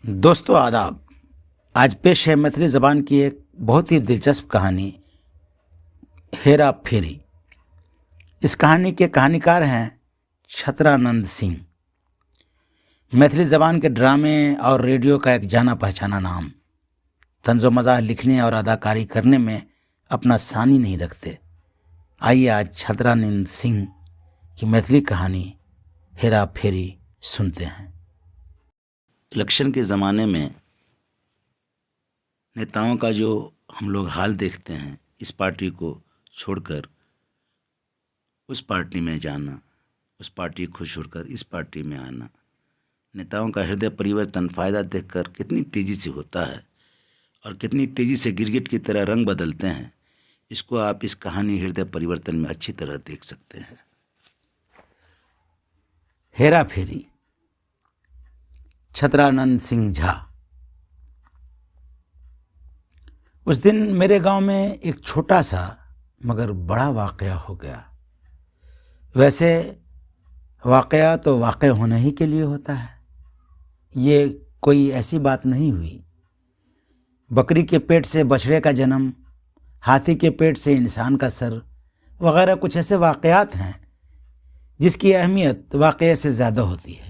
दोस्तों आदाब। आज पेश है मैथिली ज़बान की एक बहुत ही दिलचस्प कहानी, हेरा फेरी। इस कहानी के कहानीकार हैं छतरानंद सिंह। मैथिली ज़बान के ड्रामे और रेडियो का एक जाना पहचाना नाम। तंज़ो मज़ाह लिखने और अदाकारी करने में अपना सानी नहीं रखते। आइए आज छतरानंद सिंह की मैथिली कहानी हेरा फेरी सुनते हैं। इलेक्शन के ज़माने में नेताओं का जो हम लोग हाल देखते हैं, इस पार्टी को छोड़कर उस पार्टी में जाना, उस पार्टी को छोड़कर इस पार्टी में आना, नेताओं का हृदय परिवर्तन फ़ायदा देखकर कितनी तेज़ी से होता है और कितनी तेज़ी से गिरगिट की तरह रंग बदलते हैं, इसको आप इस कहानी हृदय परिवर्तन में अच्छी तरह देख सकते हैं। हेरा फेरी, छतरानंद सिंह झा। उस दिन मेरे गांव में एक छोटा सा मगर बड़ा वाकया हो गया। वैसे वाकया तो वाकया होने ही के लिए होता है, ये कोई ऐसी बात नहीं हुई। बकरी के पेट से बछड़े का जन्म, हाथी के पेट से इंसान का सर वगैरह कुछ ऐसे वाकयात हैं जिसकी अहमियत वाकये से ज़्यादा होती है।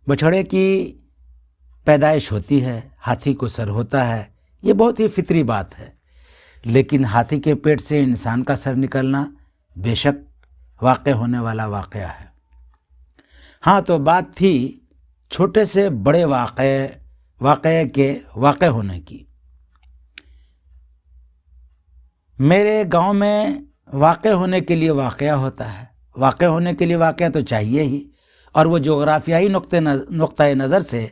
बछड़े की पैदाइश होती है, हाथी को सर होता है, ये बहुत ही फितरी बात है। लेकिन हाथी के पेट से इंसान का सर निकलना बेशक वाक़या होने वाला वाक़या है। हाँ, तो बात थी छोटे से बड़े वाक़ये के वाक़या होने की। मेरे गांव में वाक़या होने के लिए वाक़या होता है। वाक़या होने के लिए वाक़या तो चाहिए ही, और वो जोग्राफियाई नुक्ता नज़र से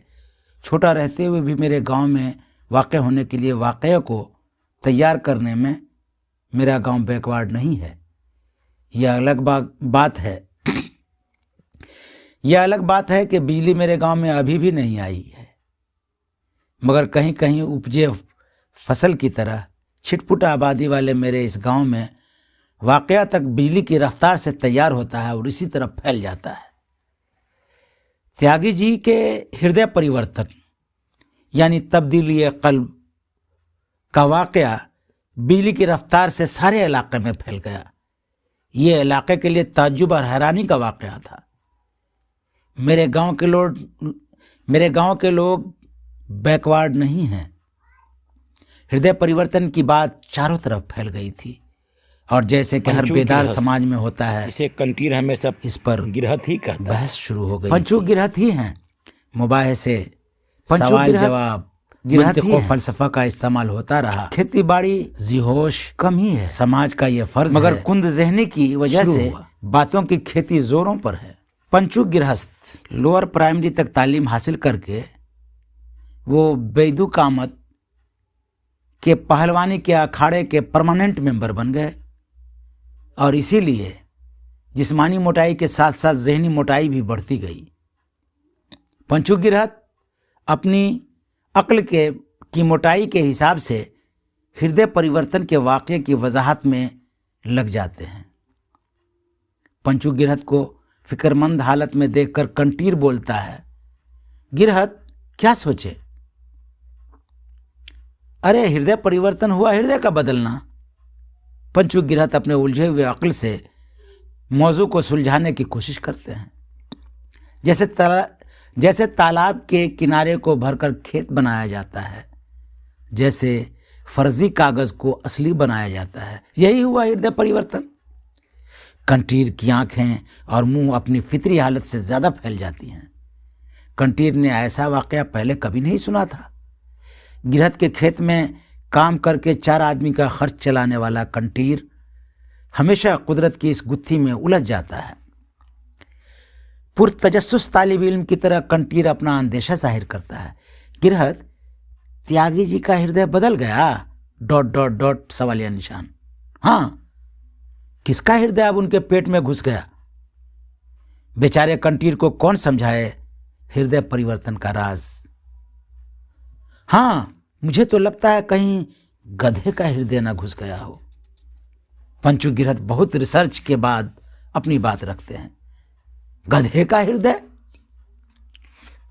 छोटा रहते हुए भी मेरे गांव में वाक़या होने के लिए वाक़या को तैयार करने में मेरा गांव बैकवर्ड नहीं है। यह अलग बात है यह अलग बात है कि बिजली मेरे गांव में अभी भी नहीं आई है, मगर कहीं कहीं उपजे फसल की तरह छिटपुट आबादी वाले मेरे इस गांव में वाक़या तक बिजली की रफ्तार से तैयार होता है और इसी तरफ फैल जाता है। त्यागी जी के हृदय परिवर्तन यानी तब्दीली क़ल्ब का वाक़या बिजली की रफ्तार से सारे इलाके में फैल गया। ये इलाके के लिए ताज्जुब और हैरानी का वाक़या था। मेरे गांव के लोग बैकवर्ड नहीं हैं। हृदय परिवर्तन की बात चारों तरफ फैल गई थी, और जैसे कि हर बेदार समाज में होता है, इसे कंटीर हमेशा इस पर गिरहत ही कहता है। बहस शुरू हो गई। पंचू गिरहत ही हैं। मुबाहिसे, सवाल जवाब, गिरहत को फलसफा का इस्तेमाल होता रहा। खेती बाड़ी जिहोश कम ही है, समाज का ये फर्ज मगर कुंद ज़हनी की वजह से बातों की खेती जोरों पर है। पंचू गिरहस्त लोअर प्राइमरी तक तालीम हासिल करके वो बैदू कामत के पहलवानी के अखाड़े के परमानेंट मेंबर बन गए, और इसीलिए जिस्मानी मोटाई के साथ साथ जहनी मोटाई भी बढ़ती गई। पंचू गिरहत अपनी अक्ल की मोटाई के हिसाब से हृदय परिवर्तन के वाक़ये की वजाहत में लग जाते हैं। पंचू गिरहत को फिक्रमंद हालत में देखकर कंटीर बोलता है, गिरहत क्या सोचे? अरे हृदय परिवर्तन हुआ, हृदय का बदलना। पंचू गिरहत अपने उलझे हुए अक्ल से मौजू को सुलझाने की कोशिश करते हैं। जैसे तालाब के किनारे को भरकर खेत बनाया जाता है, जैसे फर्जी कागज़ को असली बनाया जाता है, यही हुआ हृदय परिवर्तन। कंटीर की आंखें और मुंह अपनी फितरी हालत से ज़्यादा फैल जाती हैं। कंटीर ने ऐसा वाक़या पहले कभी नहीं सुना था। गिरहत के खेत में काम करके 4 आदमी का खर्च चलाने वाला कंटीर हमेशा कुदरत की इस गुत्थी में उलझ जाता है। पुरतजस्सुस तालिब इल्म की तरह कंटीर अपना अंदेशा जाहिर करता है, गिरहत त्यागी जी का हृदय बदल गया ... सवालिया निशान। हाँ, किसका हृदय अब उनके पेट में घुस गया? बेचारे कंटीर को कौन समझाए हृदय परिवर्तन का राज? हाँ, मुझे तो लगता है कहीं गधे का हृदय ना घुस गया हो। पंचू गिरहत बहुत रिसर्च के बाद अपनी बात रखते हैं। गधे का हृदय?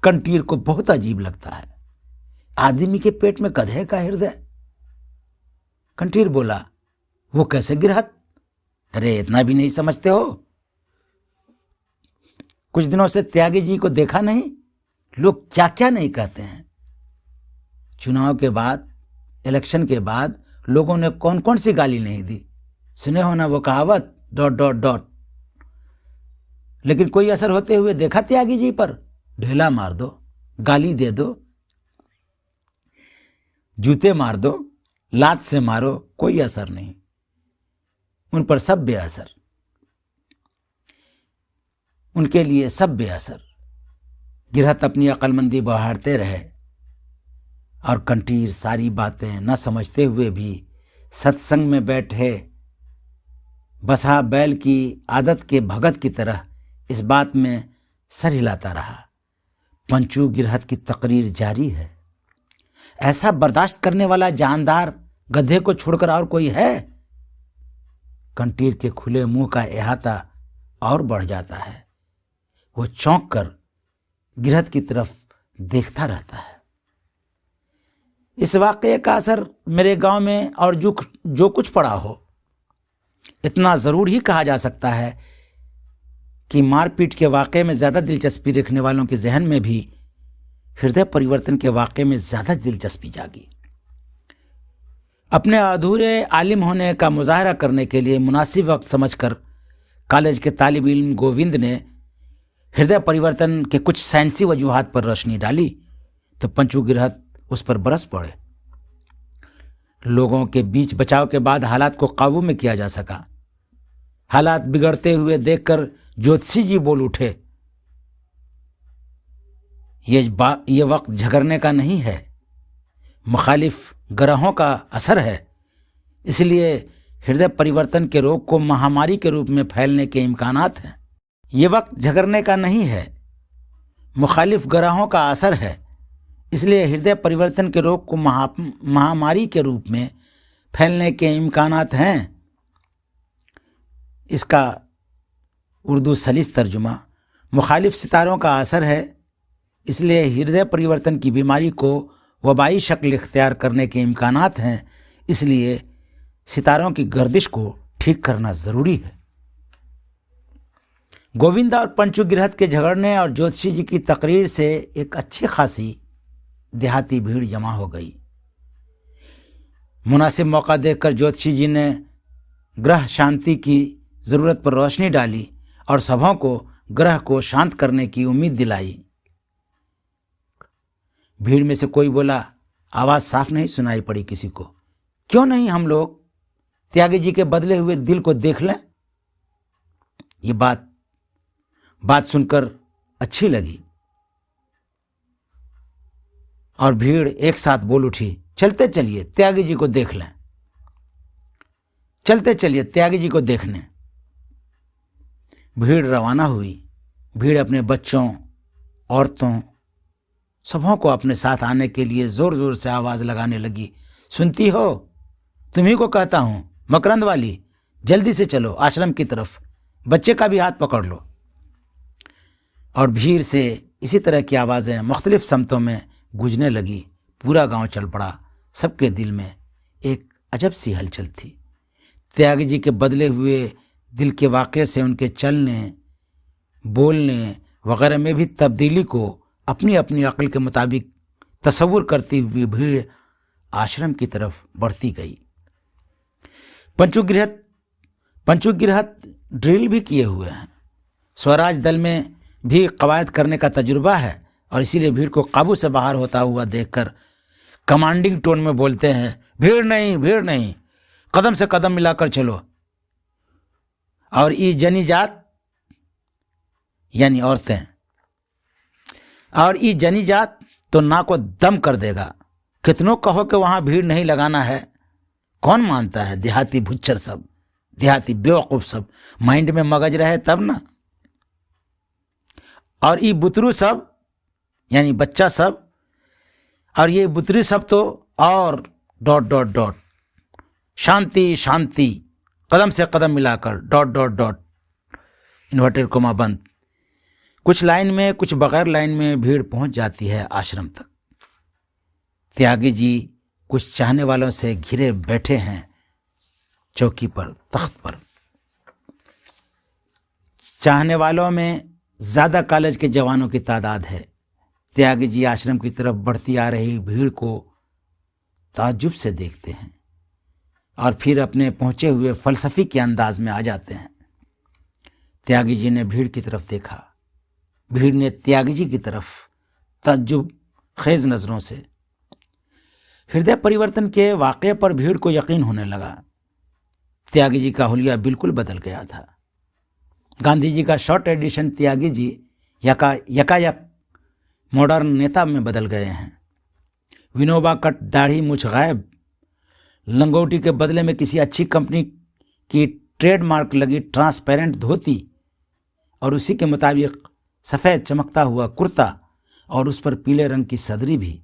कंटीर को बहुत अजीब लगता है, आदमी के पेट में गधे का हृदय। कंटीर बोला, वो कैसे गिरहत? अरे इतना भी नहीं समझते हो? कुछ दिनों से त्यागी जी को देखा नहीं? लोग क्या क्या नहीं कहते हैं। चुनाव के बाद, इलेक्शन के बाद लोगों ने कौन कौन सी गाली नहीं दी। सुने हो ना वो कहावत, ... लेकिन कोई असर होते हुए देखा त्यागी जी पर? ढेला मार दो, गाली दे दो, जूते मार दो, लात से मारो, कोई असर नहीं। उन पर सब बेअसर, उनके लिए सब बेअसर। गिरहत अपनी अक्लमंदी बहारते रहे और कंटीर सारी बातें न समझते हुए भी सत्संग में बैठे बसा बैल की आदत के भगत की तरह इस बात में सर हिलाता रहा। पंचू गिरहत की तकरीर जारी है। ऐसा बर्दाश्त करने वाला जानदार गधे को छोड़कर और कोई है? कंटीर के खुले मुंह का इहाता और बढ़ जाता है। वो चौंक कर गिरहत की तरफ देखता रहता है। इस वाकये का असर मेरे गांव में और जो कुछ पड़ा हो, इतना ज़रूर ही कहा जा सकता है कि मारपीट के वाक़े में ज़्यादा दिलचस्पी रखने वालों के जहन में भी हृदय परिवर्तन के वाक़े में ज़्यादा दिलचस्पी जागी। अपने अधूरे आलिम होने का मुजाहरा करने के लिए मुनासिब वक्त समझकर कॉलेज के तालिब इल्म गोविंद ने हृदय परिवर्तन के कुछ साइंसी वजूहात पर रोशनी डाली तो पंचू गिरहत उस पर बरस पड़े। लोगों के बीच बचाव के बाद हालात को काबू में किया जा सका। हालात बिगड़ते हुए देखकर ज्योतिषी जी बोल उठे, ये वक्त झगड़ने का नहीं है, मुखालिफ ग्रहों का असर है। इसलिए हृदय परिवर्तन के रोग को महामारी के रूप में फैलने के इम्कानात हैं। ये वक्त झगड़ने का नहीं है, मुखालिफ ग्रहों का असर है। इसलिए हृदय परिवर्तन के रोग को महामारी के रूप में फैलने के इम्कानात हैं। इसका उर्दू सलीस तर्जुमा, मुखालिफ सितारों का असर है। इसलिए हृदय परिवर्तन की बीमारी को वबाई शक्ल इख्तियार करने के इम्कानात हैं। इसलिए सितारों की गर्दिश को ठीक करना ज़रूरी है। गोविंदा और पंचू गिरहत के झगड़ने और ज्योतिषी जी की तकरीर से एक अच्छी खासी देहाती भीड़ जमा हो गई। मुनासिब मौका देखकर ज्योतिषी जी ने ग्रह शांति की ज़रूरत पर रोशनी डाली और सभाओं को ग्रह को शांत करने की उम्मीद दिलाई। भीड़ में से कोई बोला, आवाज़ साफ नहीं सुनाई पड़ी किसी को, क्यों नहीं हम लोग त्यागी जी के बदले हुए दिल को देख लें? ये बात सुनकर अच्छी लगी और भीड़ एक साथ बोल उठी, चलते चलिए त्यागी जी को देख लें, चलते चलिए त्यागी जी को देखने। भीड़ रवाना हुई। भीड़ अपने बच्चों, औरतों, सबों को अपने साथ आने के लिए जोर जोर से आवाज़ लगाने लगी। सुनती हो? तुम्ही को कहता हूँ, मकरंद वाली, जल्दी से चलो आश्रम की तरफ, बच्चे का भी हाथ पकड़ लो। और भीड़ से इसी तरह की आवाज़ें मुख्तलिफ समतों में गूंजने लगी। पूरा गांव चल पड़ा। सबके दिल में एक अजब सी हलचल थी। त्यागी जी के बदले हुए दिल के वाक़े से उनके चलने, बोलने वगैरह में भी तब्दीली को अपनी अपनी अक्ल के मुताबिक तसव्वुर करती हुई भीड़ आश्रम की तरफ बढ़ती गई। पंचू गिरहत ड्रिल भी किए हुए हैं। स्वराज दल में भी कवायद करने का तजुर्बा है और इसीलिए भीड़ को काबू से बाहर होता हुआ देखकर कमांडिंग टोन में बोलते हैं, भीड़ नहीं, कदम से कदम मिलाकर चलो। और ये जनी जात यानी औरतें, और ये जनी जात तो ना को दम कर देगा। कितनों कहो कि वहाँ भीड़ नहीं लगाना है, कौन मानता है? देहाती भुच्चर सब, देहाती बेवकूफ़ सब, माइंड में मगज रहे तब ना। और ये बुतरू सब यानी बच्चा सब, और ये बुतरी सब तो और ... शांति, कदम से कदम मिलाकर ... इन्वर्टेड कोमा बंद। कुछ लाइन में कुछ बगैर लाइन में भीड़ पहुंच जाती है आश्रम तक। त्यागी जी कुछ चाहने वालों से घिरे बैठे हैं चौकी पर, तख्त पर। चाहने वालों में ज्यादा कॉलेज के जवानों की तादाद है। त्यागी जी आश्रम की तरफ बढ़ती आ रही भीड़ को ताज्जुब से देखते हैं और फिर अपने पहुंचे हुए फलसफी के अंदाज में आ जाते हैं। त्यागी जी ने भीड़ की तरफ देखा, भीड़ ने त्यागी जी की तरफ ताज्जुब खेज नजरों से। हृदय परिवर्तन के वाक़े पर भीड़ को यकीन होने लगा। त्यागी जी का हुलिया बिल्कुल बदल गया था। गांधी जी का short addition Tyagi ji यकायक modern नेता में बदल गए हैं। विनोबा कट, दाढ़ी मूछ गायब, लंगोटी के बदले में किसी अच्छी कंपनी की ट्रेडमार्क लगी ट्रांसपेरेंट धोती और उसी के मुताबिक सफ़ेद चमकता हुआ कुर्ता और उस पर पीले रंग की सदरी भी।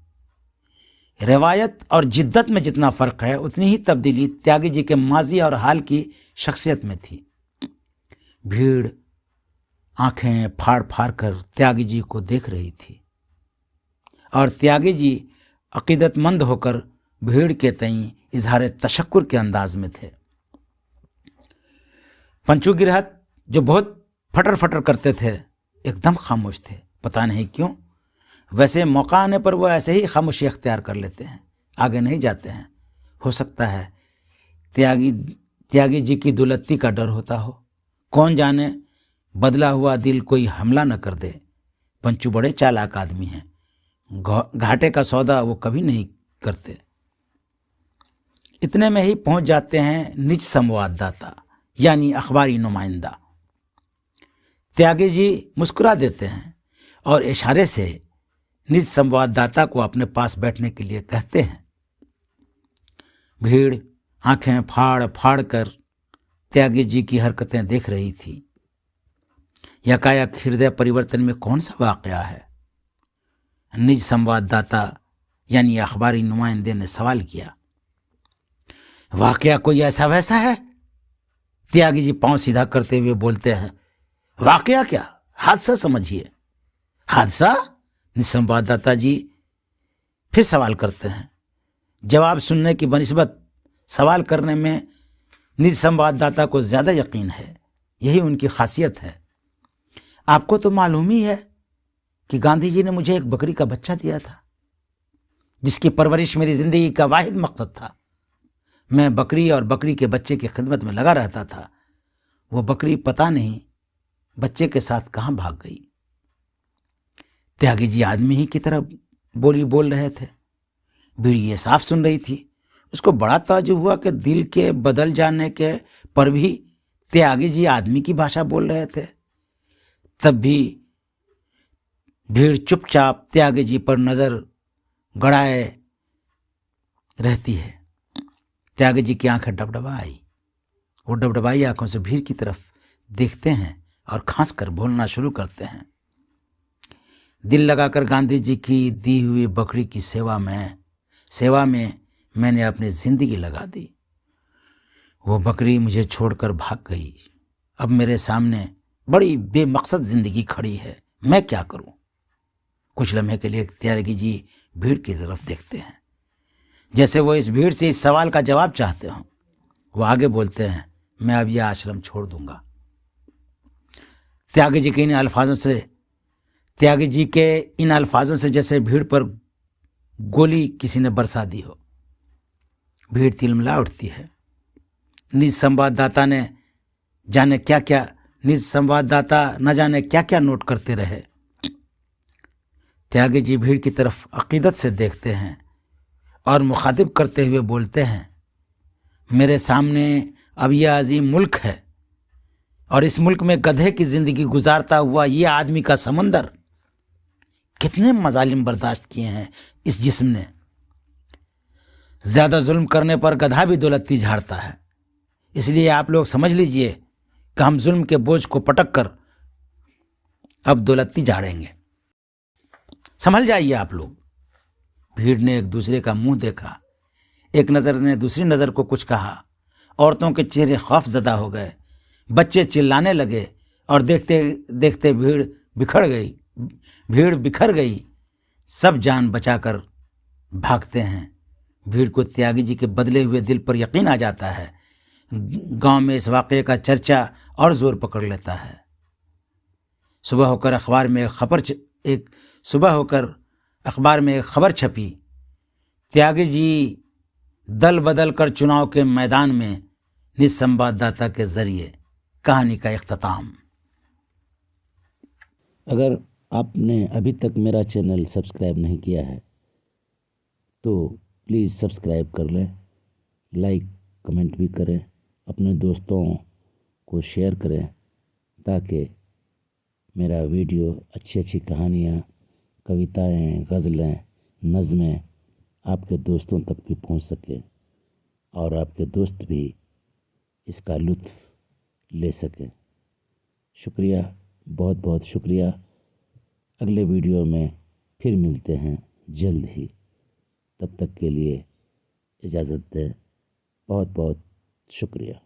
रिवायत और जिद्दत में जितना फ़र्क है उतनी ही तब्दीली त्यागी जी के माजी और हाल की शख्सियत में थी। भीड़ आंखें फाड़ फाड़ कर त्यागी जी को देख रही थी और त्यागी जी अकीदतमंद होकर भीड़ के तईं इजहार तशक्कुर के अंदाज में थे। पंचू गिरहत जो बहुत फटर फटर करते थे एकदम खामोश थे, पता नहीं क्यों। वैसे मौका आने पर वो ऐसे ही खामोशी अख्तियार कर लेते हैं, आगे नहीं जाते हैं। हो सकता है त्यागी जी की दुलत्ती का डर होता हो, कौन जाने बदला हुआ दिल कोई हमला न कर दे। पंचू बड़े चालाक आदमी हैं, घाटे का सौदा वो कभी नहीं करते। इतने में ही पहुंच जाते हैं निज संवाददाता यानी अखबारी नुमाइंदा। त्यागी जी मुस्कुरा देते हैं और इशारे से निज संवाददाता को अपने पास बैठने के लिए कहते हैं। भीड़ आंखें फाड़ फाड़ कर त्यागी जी की हरकतें देख रही थी। यकायक हृदय परिवर्तन में कौन सा वाकया है? निज संवाददाता यानी अखबारी नुमाइंदे ने सवाल किया। वाकया कोई ऐसा वैसा है? त्यागी जी पांव सीधा करते हुए बोलते हैं। वाकया क्या, हादसा समझिए। हादसा? निज संवाददाता जी फिर सवाल करते हैं। जवाब सुनने की बनिस्बत सवाल करने में निज संवाददाता को ज्यादा यकीन है, यही उनकी खासियत है। आपको तो मालूम ही है कि गांधी जी ने मुझे एक बकरी का बच्चा दिया था जिसकी परवरिश मेरी जिंदगी का वाहिद मकसद था। मैं बकरी और बकरी के बच्चे की खिदमत में लगा रहता था। वो बकरी पता नहीं बच्चे के साथ कहां भाग गई। त्यागी जी आदमी ही की तरह बोली बोल रहे थे। भीड़ ये साफ सुन रही थी। उसको बड़ा ताज्जुब हुआ कि दिल के बदल जाने के पर भी त्यागी जी आदमी की भाषा बोल रहे थे। तब भी भीड़ चुपचाप त्यागी जी पर नजर गड़ाए रहती है। त्यागी जी की आंखें डबडबाई। वो डबडबाई आंखों से भीड़ की तरफ देखते हैं और खांस कर बोलना शुरू करते हैं। दिल लगाकर गांधी जी की दी हुई बकरी की सेवा में मैंने अपनी जिंदगी लगा दी। वो बकरी मुझे छोड़कर भाग गई। अब मेरे सामने बड़ी बेमकसद जिंदगी खड़ी है, मैं क्या करूं? कुछ लम्हे के लिए त्यागी जी भीड़ की तरफ देखते हैं, जैसे वो इस भीड़ से इस सवाल का जवाब चाहते हों। वो आगे बोलते हैं, मैं अब यह आश्रम छोड़ दूंगा। त्यागी जी के इन अल्फाजों से जैसे भीड़ पर गोली किसी ने बरसा दी हो। भीड़ तिलमिला उठती है। निज संवाददाता न जाने क्या क्या नोट करते रहे। त्यागी जी भीड़ की तरफ अकीदत से देखते हैं और मुखातिब करते हुए बोलते हैं, मेरे सामने अब यह अजीम मुल्क है और इस मुल्क में गधे की जिंदगी गुजारता हुआ ये आदमी का समंदर। कितने मजालिम बर्दाश्त किए हैं इस जिस्म ने। ज्यादा जुल्म करने पर गधा भी दौलती झाड़ता है। इसलिए आप लोग समझ लीजिए कि हम जुल्म के बोझ को पटक कर अब दौलती झाड़ेंगे। संभल जाइए आप लोग। भीड़ ने एक दूसरे का मुंह देखा। एक नजर ने दूसरी नजर को कुछ कहा। औरतों के चेहरे खौफजदा हो गए। बच्चे चिल्लाने लगे और देखते देखते भीड़ भीड़ बिखर गई, सब जान बचाकर भागते हैं। भीड़ को त्यागी जी के बदले हुए दिल पर यकीन आ जाता है। गांव में इस वाक़ये का चर्चा और जोर पकड़ लेता है। सुबह होकर अखबार में एक खबर छपी, त्यागी जी दल बदल कर चुनाव के मैदान में, निसंवाददाता के जरिए कहानी का इख्तिताम। अगर आपने अभी तक मेरा चैनल सब्सक्राइब नहीं किया है तो प्लीज़ सब्सक्राइब कर लें, लाइक कमेंट भी करें, अपने दोस्तों को शेयर करें ताकि मेरा वीडियो अच्छी अच्छी कहानियाँ, कविताएं, गज़लें, नज़में आपके दोस्तों तक भी पहुंच सके और आपके दोस्त भी इसका लुत्फ़ ले सकें। शुक्रिया, बहुत बहुत शुक्रिया। अगले वीडियो में फिर मिलते हैं जल्द ही। तब तक के लिए इजाज़त दें। बहुत बहुत शुक्रिया।